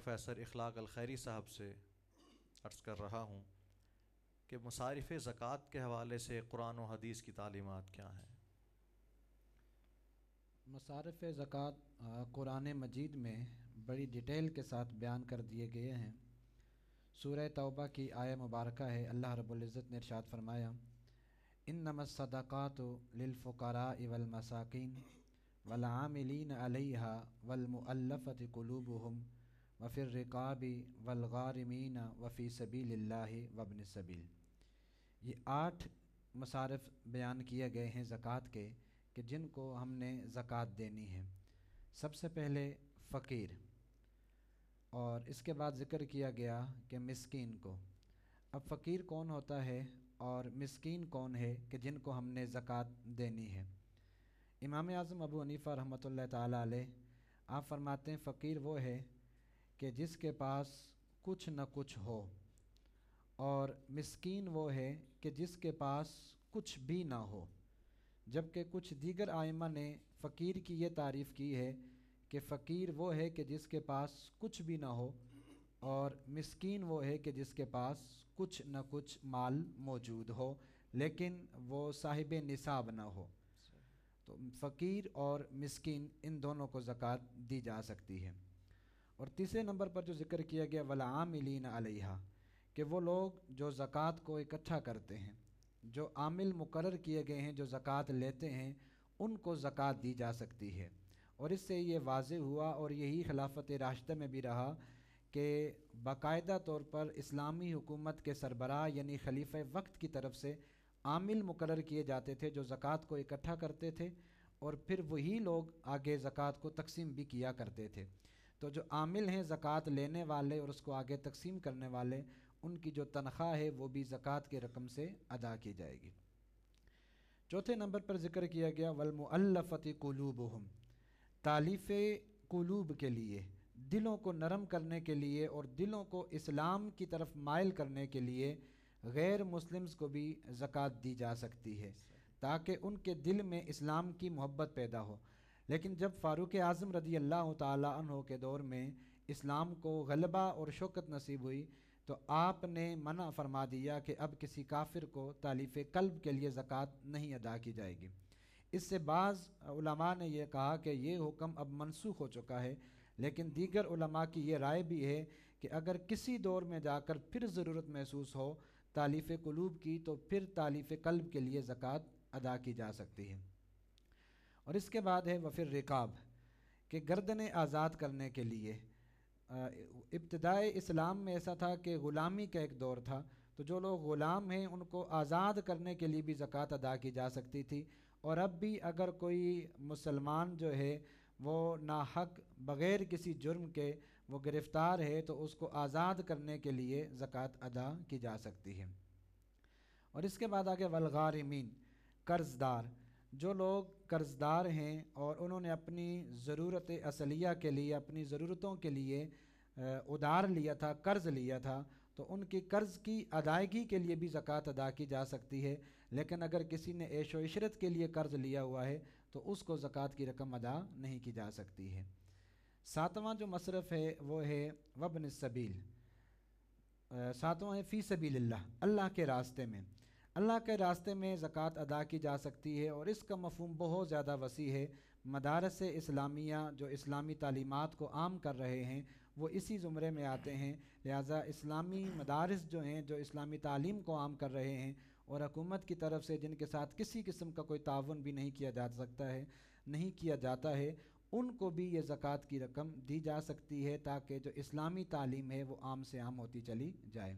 Professor اخلاق الخیری صاحب سے عرض کر رہا ہوں کہ مصارف زکوٰۃ کے حوالے سے قرآن و حدیث کی تعلیمات کیا ہیں؟ مصارف زکوٰۃ قرآن مجید میں بڑی ڈیٹیل کے ساتھ بیان کر دیے گئے ہیں۔ سورہ توبہ کی آیہ مبارکہ ہے، اللہ رب العزت نے ارشاد فرمایا انما الصدقات للفقراء والمساکین والعاملین علیہا والمؤلفۃ قلوبہم وفی الرقاب والغارمین وفی سبیل اللہ وابن السبیل۔ یہ 8 مصارف بیان کیے گئے ہیں زکوٰۃ کے کہ جن کو ہم نے زکوٰۃ دینی ہے۔ سب سے پہلے فقیر، اور اس کے بعد ذکر کیا گیا کہ مسکین کو۔ اب فقیر کون ہوتا ہے اور مسکین کون ہے کہ جن کو ہم نے زکوٰۃ دینی ہے؟ امام اعظم ابو حنیفہ رحمۃ اللہ تعالیٰ علیہ آپ فرماتے ہیں فقیر وہ ہے کہ جس کے پاس کچھ نہ کچھ ہو، اور مسکین وہ ہے کہ جس کے پاس کچھ بھی نہ ہو۔ جبکہ کچھ دیگر ائمہ نے فقیر کی یہ تعریف کی ہے کہ فقیر وہ ہے کہ جس کے پاس کچھ بھی نہ ہو، اور مسکین وہ ہے کہ جس کے پاس کچھ نہ کچھ مال موجود ہو لیکن وہ صاحب نصاب نہ ہو۔ تو فقیر اور مسکین ان دونوں کو زکوٰۃ دی جا سکتی ہے۔ اور تیسرے نمبر پر جو ذکر کیا گیا والعاملین علیہا، کہ وہ لوگ جو زکوٰۃ کو اکٹھا کرتے ہیں، جو عامل مقرر کیے گئے ہیں جو زکوٰۃ لیتے ہیں، ان کو زکوٰۃ دی جا سکتی ہے۔ اور اس سے یہ واضح ہوا، اور یہی خلافت راشدہ میں بھی رہا، کہ باقاعدہ طور پر اسلامی حکومت کے سربراہ یعنی خلیفہ وقت کی طرف سے عامل مقرر کیے جاتے تھے جو زکوٰۃ کو اکٹھا کرتے تھے، اور پھر وہی لوگ آگے زکوٰۃ کو تقسیم بھی کیا کرتے تھے۔ تو جو عامل ہیں زکوٰۃ لینے والے اور اس کو آگے تقسیم کرنے والے، ان کی جو تنخواہ ہے وہ بھی زکوٰۃ کے رقم سے ادا کی جائے گی۔ چوتھے نمبر پر ذکر کیا گیا والمؤلفۃ قلوبہم، تالیف قلوب کے لیے، دلوں کو نرم کرنے کے لیے اور دلوں کو اسلام کی طرف مائل کرنے کے لیے غیر مسلمز کو بھی زکوٰۃ دی جا سکتی ہے تاکہ ان کے دل میں اسلام کی محبت پیدا ہو۔ لیکن جب فاروق اعظم رضی اللہ تعالیٰ عنہ کے دور میں اسلام کو غلبہ اور شوکت نصیب ہوئی تو آپ نے منع فرما دیا کہ اب کسی کافر کو تالیف قلب کے لیے زکوٰۃ نہیں ادا کی جائے گی۔ اس سے بعض علماء نے یہ کہا کہ یہ حکم اب منسوخ ہو چکا ہے، لیکن دیگر علماء کی یہ رائے بھی ہے کہ اگر کسی دور میں جا کر پھر ضرورت محسوس ہو تالیف قلوب کی تو پھر تالیف قلب کے لیے زکوٰۃ ادا کی جا سکتی ہے۔ اور اس کے بعد ہے وفی الرقاب، کہ گردنیں آزاد کرنے کے لیے۔ ابتدائے اسلام میں ایسا تھا کہ غلامی کا ایک دور تھا، تو جو لوگ غلام ہیں ان کو آزاد کرنے کے لیے بھی زکوٰۃ ادا کی جا سکتی تھی۔ اور اب بھی اگر کوئی مسلمان جو ہے وہ ناحق بغیر کسی جرم کے وہ گرفتار ہے تو اس کو آزاد کرنے کے لیے زکوٰۃ ادا کی جا سکتی ہے۔ اور اس کے بعد آگے والغارمین، قرض دار، جو لوگ قرض دار ہیں اور انہوں نے اپنی ضرورت اصلیہ کے لیے، اپنی ضرورتوں کے لیے ادھار لیا تھا، قرض لیا تھا، تو ان کی قرض کی ادائیگی کے لیے بھی زکوٰۃ ادا کی جا سکتی ہے۔ لیکن اگر کسی نے عیش و عشرت کے لیے قرض لیا ہوا ہے تو اس کو زکوٰۃ کی رقم ادا نہیں کی جا سکتی ہے۔ ساتواں جو مصرف ہے وہ ہے وابن السبیل، ساتواں ہے فی سبیل اللہ، اللہ کے راستے میں۔ اللہ کے راستے میں زکوٰۃ ادا کی جا سکتی ہے، اور اس کا مفہوم بہت زیادہ وسیع ہے۔ مدارس اسلامیہ جو اسلامی تعلیمات کو عام کر رہے ہیں وہ اسی زمرے میں آتے ہیں، لہٰذا اسلامی مدارس جو ہیں جو اسلامی تعلیم کو عام کر رہے ہیں اور حکومت کی طرف سے جن کے ساتھ کسی قسم کا کوئی تعاون بھی نہیں کیا جا سکتا ہے، نہیں کیا جاتا ہے، ان کو بھی یہ زکوٰۃ کی رقم دی جا سکتی ہے تاکہ جو اسلامی تعلیم ہے وہ عام سے عام ہوتی چلی جائے۔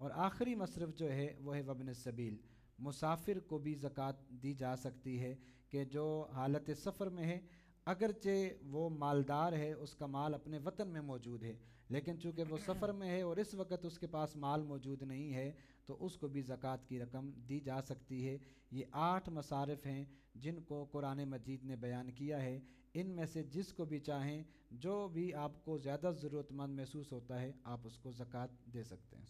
اور آخری مصرف جو ہے وہ ہے وابن السبیل، مسافر کو بھی زکوٰۃ دی جا سکتی ہے کہ جو حالت سفر میں ہے، اگرچہ وہ مالدار ہے، اس کا مال اپنے وطن میں موجود ہے، لیکن چونکہ وہ سفر میں ہے اور اس وقت اس کے پاس مال موجود نہیں ہے تو اس کو بھی زکوٰۃ کی رقم دی جا سکتی ہے۔ یہ 8 مصارف ہیں جن کو قرآن مجید نے بیان کیا ہے۔ ان میں سے جس کو بھی چاہیں، جو بھی آپ کو زیادہ ضرورت مند محسوس ہوتا ہے، آپ اس کو زکوٰۃ دے سکتے ہیں۔